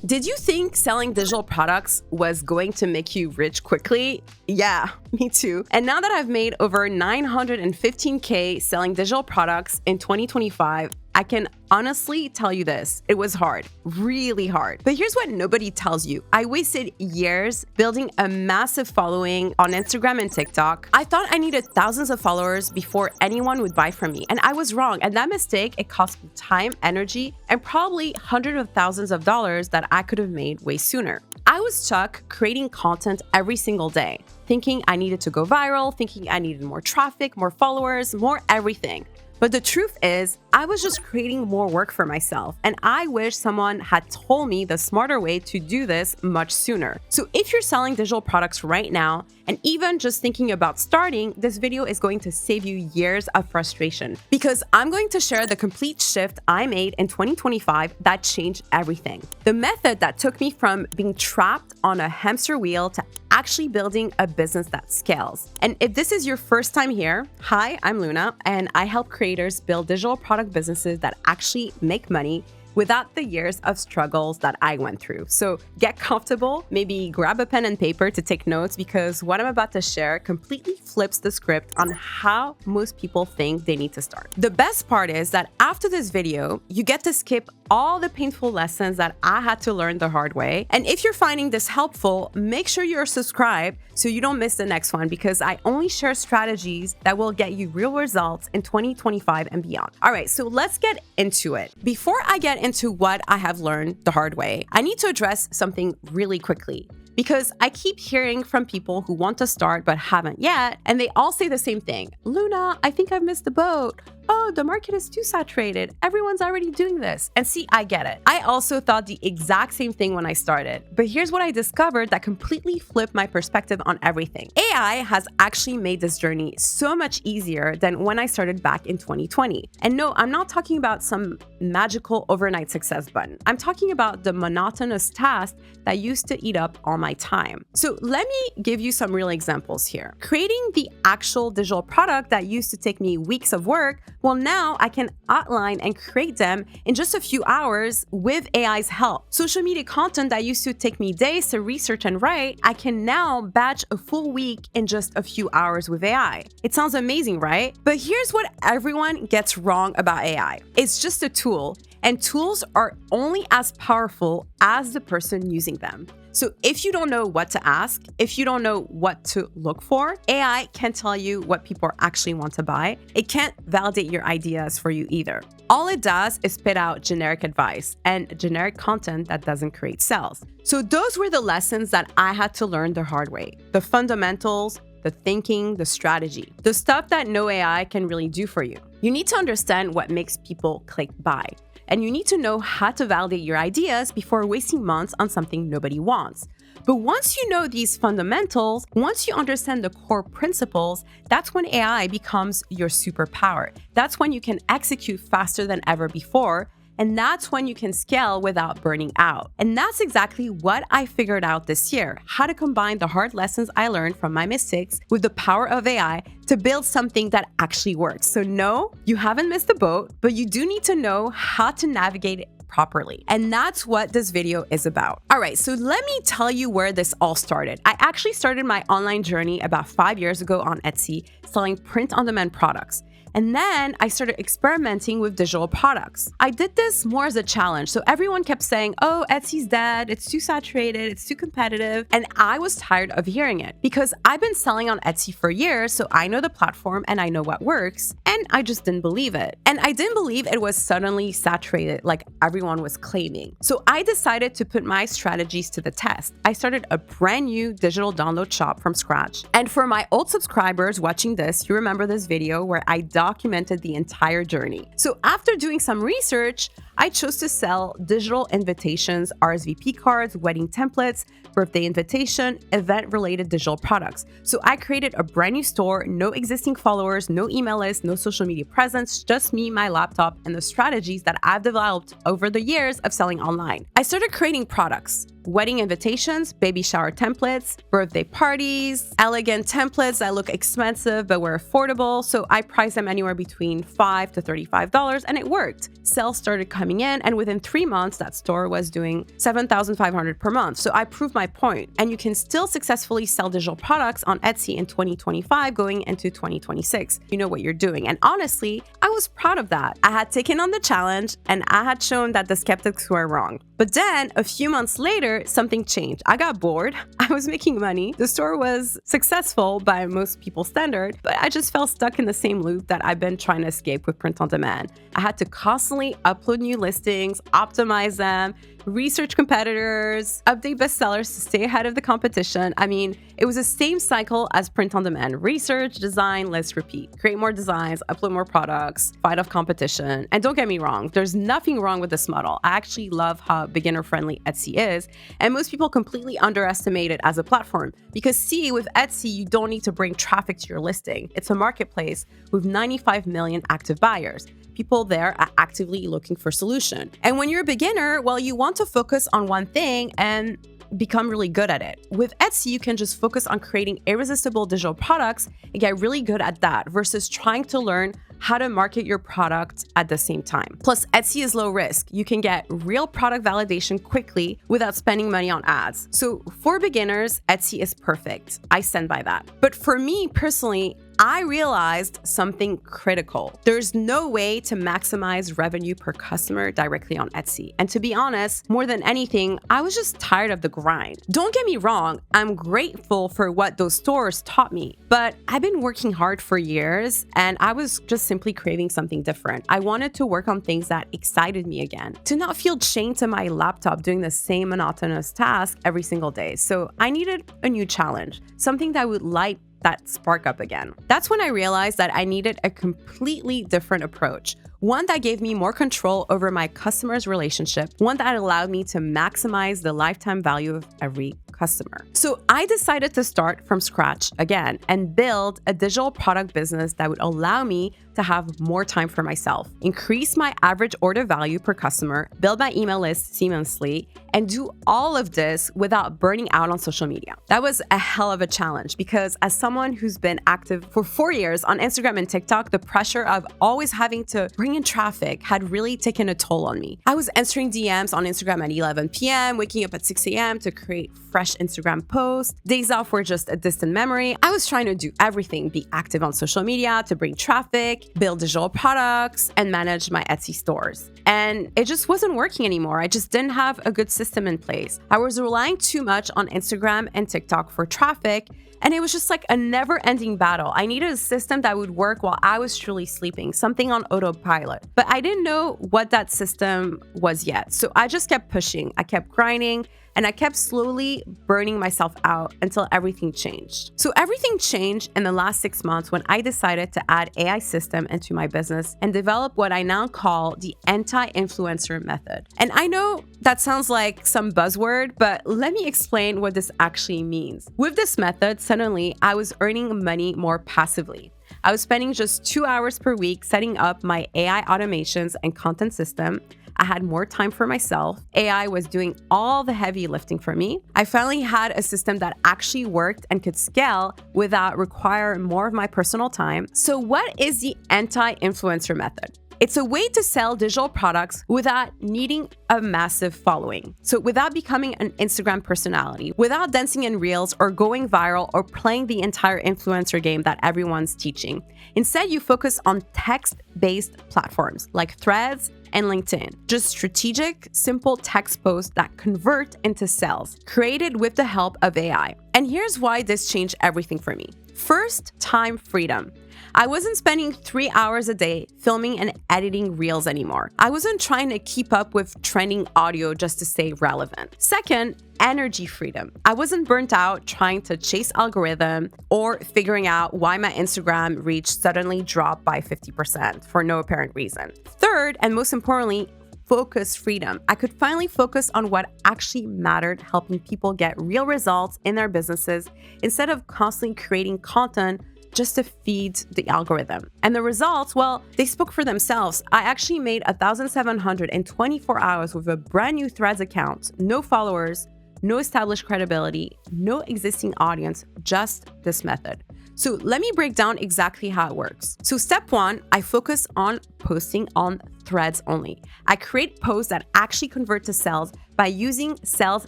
Did you think selling digital products was going to make you rich quickly? Yeah, me too. And now that I've made over 915K selling digital products in 2025, I can honestly tell you this, it was hard, really hard. But here's what nobody tells you. I wasted years building a massive following on Instagram and TikTok. I thought I needed thousands of followers before anyone would buy from me. And I was wrong. And that mistake, it cost me time, energy, and probably hundreds of thousands of dollars that I could have made way sooner. I was stuck creating content every single day, thinking I needed to go viral, thinking I needed more traffic, more followers, more everything. But the truth is, I was just creating more work for myself, and I wish someone had told me the smarter way to do this much sooner. So if you're selling digital products right now, and even just thinking about starting, this video is going to save you years of frustration, because I'm going to share the complete shift I made in 2025 that changed everything. The method that took me from being trapped on a hamster wheel to actually building a business that scales. And if this is your first time here, hi, I'm Luna, and I help creators build digital product businesses that actually make money without the years of struggles that I went through. So get comfortable, maybe grab a pen and paper to take notes, because what I'm about to share completely flips the script on how most people think they need to start. The best part is that after this video, you get to skip all the painful lessons that I had to learn the hard way. And if you're finding this helpful, make sure you're subscribed so you don't miss the next one, because I only share strategies that will get you real results in 2025 and beyond. All right, so let's get into it. Before I get into what I have learned the hard way, I need to address something really quickly, because I keep hearing from people who want to start but haven't yet, and they all say the same thing. Luna, I think I've missed the boat. Oh, the market is too saturated. Everyone's already doing this. And see, I get it. I also thought the exact same thing when I started. But here's what I discovered that completely flipped my perspective on everything. AI has actually made this journey so much easier than when I started back in 2020. And no, I'm not talking about some magical overnight success button. I'm talking about the monotonous task that used to eat up all my time. So let me give you some real examples here. Creating the actual digital product that used to take me weeks of work, well, now I can outline and create them in just a few hours with AI's help. Social media content that used to take me days to research and write, I can now batch a full week in just a few hours with AI. It sounds amazing, right? But here's what everyone gets wrong about AI. It's just a tool, and tools are only as powerful as the person using them. So if you don't know what to ask, if you don't know what to look for, AI can't tell you what people actually want to buy. It can't validate your ideas for you either. All it does is spit out generic advice and generic content that doesn't create sales. So those were the lessons that I had to learn the hard way. The fundamentals, the thinking, the strategy, the stuff that no AI can really do for you. You need to understand what makes people click buy. And you need to know how to validate your ideas before wasting months on something nobody wants. But once you know these fundamentals, once you understand the core principles, that's when AI becomes your superpower. That's when you can execute faster than ever before. And that's when you can scale without burning out. And that's exactly what I figured out this year, how to combine the hard lessons I learned from my mistakes with the power of AI to build something that actually works. So no, you haven't missed the boat, but you do need to know how to navigate it properly. And that's what this video is about. All right, so let me tell you where this all started. I actually started my online journey about 5 years ago on Etsy, selling print-on-demand products. And then I started experimenting with digital products. I did this more as a challenge. So everyone kept saying, oh, Etsy's dead, it's too saturated, it's too competitive. And I was tired of hearing it because I've been selling on Etsy for years, so I know the platform and I know what works. And I just didn't believe it. And I didn't believe it was suddenly saturated like everyone was claiming. So I decided to put my strategies to the test. I started a brand new digital download shop from scratch. And for my old subscribers watching this, you remember this video where I documented the entire journey. So after doing some research, I chose to sell digital invitations, RSVP cards, wedding templates, birthday invitation, event-related digital products. So I created a brand new store, no existing followers, no email list, no social media presence, just me, my laptop, and the strategies that I've developed over the years of selling online. I started creating products, wedding invitations, baby shower templates, birthday parties, elegant templates that look expensive but were affordable. So I priced them anywhere between $5 to $35, and it worked. Sales started coming coming in, and within 3 months, that store was doing $7,500 per month. So I proved my point, and you can still successfully sell digital products on Etsy in 2025 going into 2026. You know what you're doing. And honestly, I was proud of that. I had taken on the challenge, and I had shown that the skeptics were wrong. But then a few months later, something changed. I got bored. I was making money. The store was successful by most people's standard, but I just felt stuck in the same loop that I've been trying to escape with print on demand. I had to constantly upload new listings, optimize them, research competitors, update bestsellers to stay ahead of the competition. I mean, it was the same cycle as print on demand: research, design, list, repeat. Create more designs, upload more products, fight off competition. And don't get me wrong, there's nothing wrong with this model. I actually love how beginner-friendly Etsy is, and most people completely underestimate it as a platform. Because see, with Etsy, you don't need to bring traffic to your listing. It's a marketplace with 95 million active buyers. People there are actively looking for solution. And when you're a beginner, well, you want to focus on one thing and become really good at it. With Etsy, you can just focus on creating irresistible digital products and get really good at that versus trying to learn how to market your product at the same time. Plus, Etsy is low risk. You can get real product validation quickly without spending money on ads. So for beginners, Etsy is perfect. I stand by that. But for me personally, I realized something critical. There's no way to maximize revenue per customer directly on Etsy. And to be honest, more than anything, I was just tired of the grind. Don't get me wrong, I'm grateful for what those stores taught me, but I've been working hard for years and I was just simply craving something different. I wanted to work on things that excited me again, to not feel chained to my laptop doing the same monotonous task every single day. So I needed a new challenge, something that would light that spark up again. That's when I realized that I needed a completely different approach. One that gave me more control over my customers' relationship, one that allowed me to maximize the lifetime value of every customer. So I decided to start from scratch again and build a digital product business that would allow me to have more time for myself, increase my average order value per customer, build my email list seamlessly, and do all of this without burning out on social media. That was a hell of a challenge because as someone who's been active for 4 years on Instagram and TikTok, the pressure of always having to bring in traffic had really taken a toll on me. I was answering DMs on Instagram at 11 p.m., waking up at 6 a.m. to create fresh Instagram posts. Days off were just a distant memory. I was trying to do everything, be active on social media to bring traffic, build digital products, and manage my Etsy stores. And it just wasn't working anymore. I just didn't have a good system in place. I was relying too much on Instagram and TikTok for traffic, and it was just like a never-ending battle. I needed a system that would work while I was truly sleeping, something on autopilot. But I didn't know what that system was yet. So I just kept pushing. I kept grinding, and I kept slowly burning myself out until everything changed. So everything changed in the last 6 months when I decided to add AI system into my business and develop what I now call the anti-influencer method. And I know that sounds like some buzzword, but let me explain what this actually means. With this method, suddenly I was earning money more passively. I was spending just 2 hours per week setting up my AI automations and content system. I had more time for myself. AI was doing all the heavy lifting for me. I finally had a system that actually worked and could scale without requiring more of my personal time. So what is the anti-influencer method? It's a way to sell digital products without needing a massive following. So without becoming an Instagram personality, without dancing in reels or going viral or playing the entire influencer game that everyone's teaching. Instead, you focus on text-based platforms like Threads and LinkedIn. Just strategic, simple text posts that convert into sales, created with the help of AI. And here's why this changed everything for me. First, time freedom. I wasn't spending 3 hours a day filming and editing reels anymore. I wasn't trying to keep up with trending audio just to stay relevant. Second, energy freedom. I wasn't burnt out trying to chase algorithm or figuring out why my Instagram reach suddenly dropped by 50% for no apparent reason. Third, and most importantly, focus freedom. I could finally focus on what actually mattered, helping people get real results in their businesses instead of constantly creating content just to feed the algorithm. And the results, well, they spoke for themselves. I actually made 1,700 in 24 hours with a brand new Threads account, no followers, no established credibility, no existing audience, just this method. So let me break down exactly how it works. So step one, I focus on posting on threads only. I create posts that actually convert to sales by using sales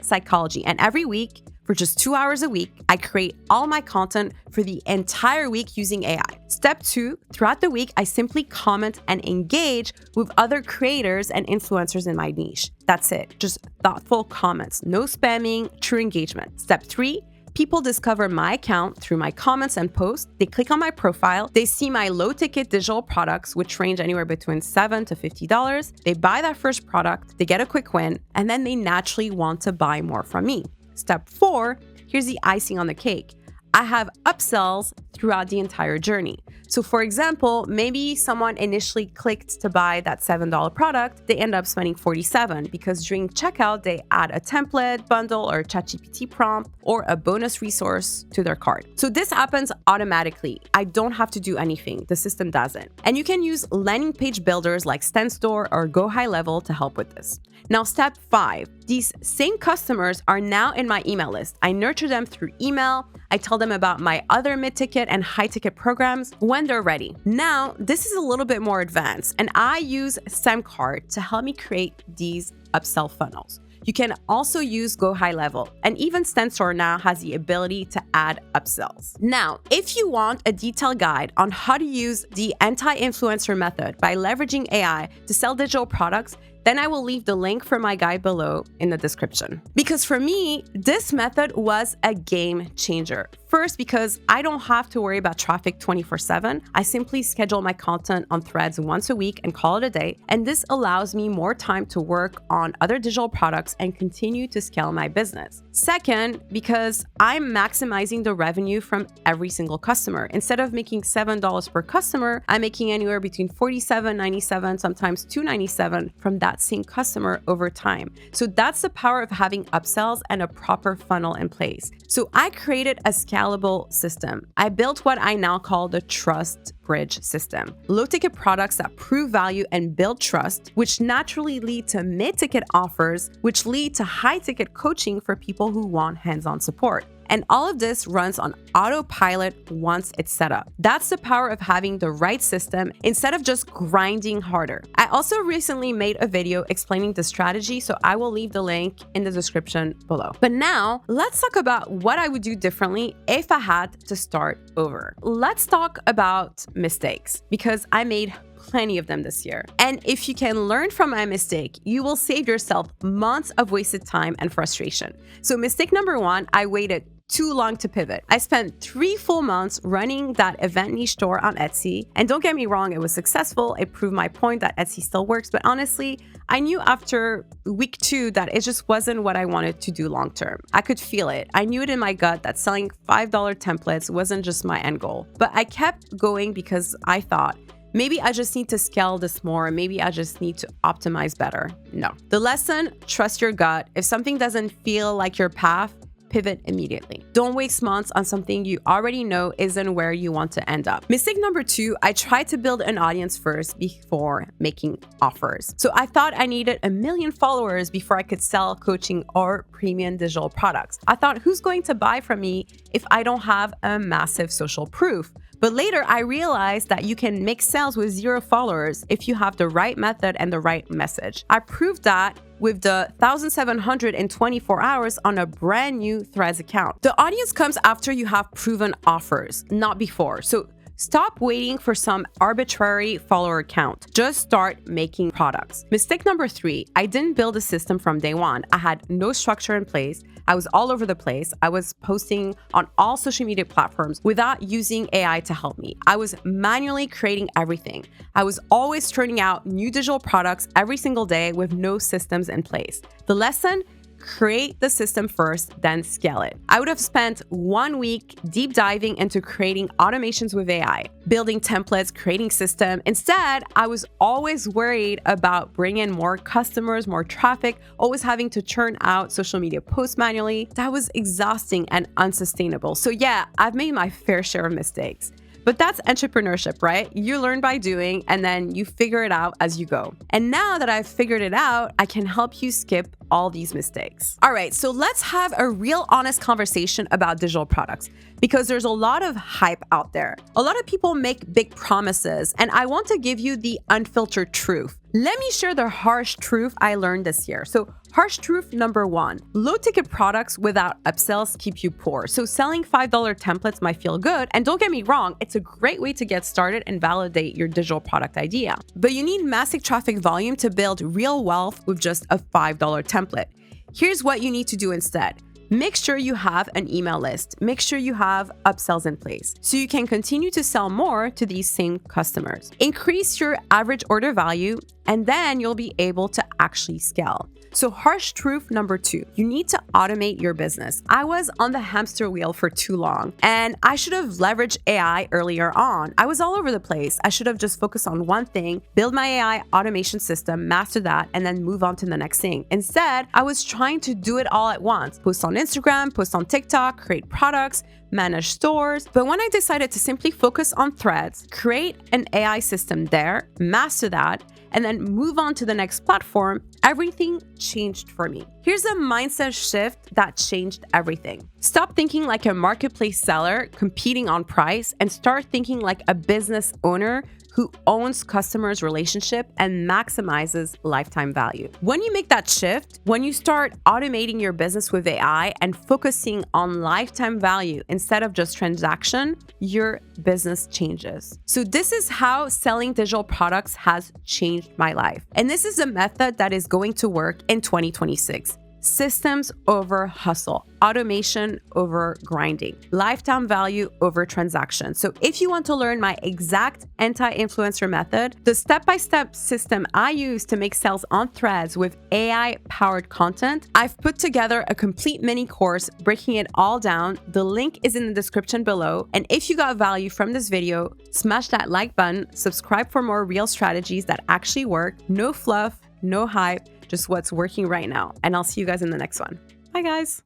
psychology. And every week, for just 2 hours a week, I create all my content for the entire week using AI. Step two, throughout the week, I simply comment and engage with other creators and influencers in my niche. That's it. Just thoughtful comments, no spamming, true engagement. Step three, people discover my account through my comments and posts. They click on my profile. They see my low-ticket digital products, which range anywhere between $7 to $50. They buy that first product, they get a quick win, and then they naturally want to buy more from me. Step four, here's the icing on the cake. I have upsells throughout the entire journey. So for example, maybe someone initially clicked to buy that $7 product, they end up spending $47 because during checkout, they add a template, bundle, or ChatGPT prompt, or a bonus resource to their cart. So this happens automatically. I don't have to do anything. The system does it. And you can use landing page builders like StandStore or Go High Level to help with this. Now, step five, these same customers are now in my email list. I nurture them through email. I tell them about my other mid-ticket and high-ticket programs when they're ready. Now, this is a little bit more advanced, and I use SEMcart to help me create these upsell funnels. You can also use Go High Level, and even StandStore now has the ability to add upsells. Now, if you want a detailed guide on how to use the anti-influencer method by leveraging AI to sell digital products, then I will leave the link for my guide below in the description. Because for me, this method was a game changer. First, because I don't have to worry about traffic 24/7. I simply schedule my content on threads once a week and call it a day. And this allows me more time to work on other digital products and continue to scale my business. Second, because I'm maximizing the revenue from every single customer. Instead of making $7 per customer, I'm making anywhere between $47.97, sometimes $2.97 from that same customer over time. So that's the power of having upsells and a proper funnel in place. So I created a scalable system. I built what I now call the trust bridge system. Low-ticket products that prove value and build trust, which naturally lead to mid-ticket offers, which lead to high-ticket coaching for people who want hands-on support. And all of this runs on autopilot once it's set up. That's the power of having the right system instead of just grinding harder. I also recently made a video explaining the strategy, so I will leave the link in the description below. But now, let's talk about what I would do differently if I had to start over. Let's talk about mistakes, because I made plenty of them this year. And if you can learn from my mistake, you will save yourself months of wasted time and frustration. So mistake number one, I waited too long to pivot. I spent 3 full months running that event niche store on Etsy. And don't get me wrong, it was successful. It proved my point that Etsy still works. But honestly, I knew after week 2 that it just wasn't what I wanted to do long term. I could feel it. I knew it in my gut that selling $5 templates wasn't just my end goal. But I kept going because I thought, maybe I just need to scale this more. Maybe I just need to optimize better. No. The lesson, trust your gut. If something doesn't feel like your path, pivot immediately. Don't waste months on something you already know isn't where you want to end up. Mistake number 2, I tried to build an audience first before making offers. So I thought I needed 1 million followers before I could sell coaching or premium digital products. I thought, who's going to buy from me if I don't have a massive social proof? But later, I realized that you can make sales with 0 followers if you have the right method and the right message. I proved that with the 1,724 hours on a brand new Threads account. The audience comes after you have proven offers, not before. So stop waiting for some arbitrary follower count. Just start making products. Mistake number 3, I didn't build a system from day one. I had no structure in place. I was all over the place. I was posting on all social media platforms without using AI to help me. I was manually creating everything. I was always turning out new digital products every single day with no systems in place. The lesson? Create the system first, then scale it. I would have spent 1 week deep diving into creating automations with AI, building templates, creating system. Instead, I was always worried about bringing in more customers, more traffic, always having to churn out social media posts manually. That was exhausting and unsustainable. So yeah, I've made my fair share of mistakes. But that's entrepreneurship, right? You learn by doing and then you figure it out as you go. And now that I've figured it out, I can help you skip all these mistakes. All right, so let's have a real honest conversation about digital products because there's a lot of hype out there. A lot of people make big promises, and I want to give you the unfiltered truth. Let me share the harsh truth I learned this year. So, harsh truth number one, low ticket products without upsells keep you poor. So, selling $5 templates might feel good. And don't get me wrong, it's a great way to get started and validate your digital product idea. But you need massive traffic volume to build real wealth with just a $5 template. Here's what you need to do instead. Make sure you have an email list. Make sure you have upsells in place so you can continue to sell more to these same customers. Increase your average order value, and then you'll be able to actually scale. So harsh truth number two, you need to automate your business. I was on the hamster wheel for too long, and I should have leveraged AI earlier on. I was all over the place. I should have just focused on one thing, build my AI automation system, master that, and then move on to the next thing. Instead, I was trying to do it all at once. Post on Instagram, post on TikTok, create products, manage stores. But when I decided to simply focus on threads, create an AI system there, master that, and then move on to the next platform, everything changed for me. Here's a mindset shift that changed everything. Stop thinking like a marketplace seller competing on price and start thinking like a business owner who owns customers' relationship and maximizes lifetime value. When you make that shift, when you start automating your business with AI and focusing on lifetime value instead of just transaction, your business changes. So this is how selling digital products has changed my life. And this is a method that is going to work in 2026. Systems over hustle, automation over grinding, lifetime value over transaction. So if you want to learn my exact anti-influencer method, the step-by-step system I use to make sales on threads with AI-powered content, I've put together a complete mini course breaking it all down. The link is in the description below. And if you got value from this video, smash that like button, subscribe for more real strategies that actually work, no fluff, no hype, just what's working right now. And I'll see you guys in the next one. Bye, guys.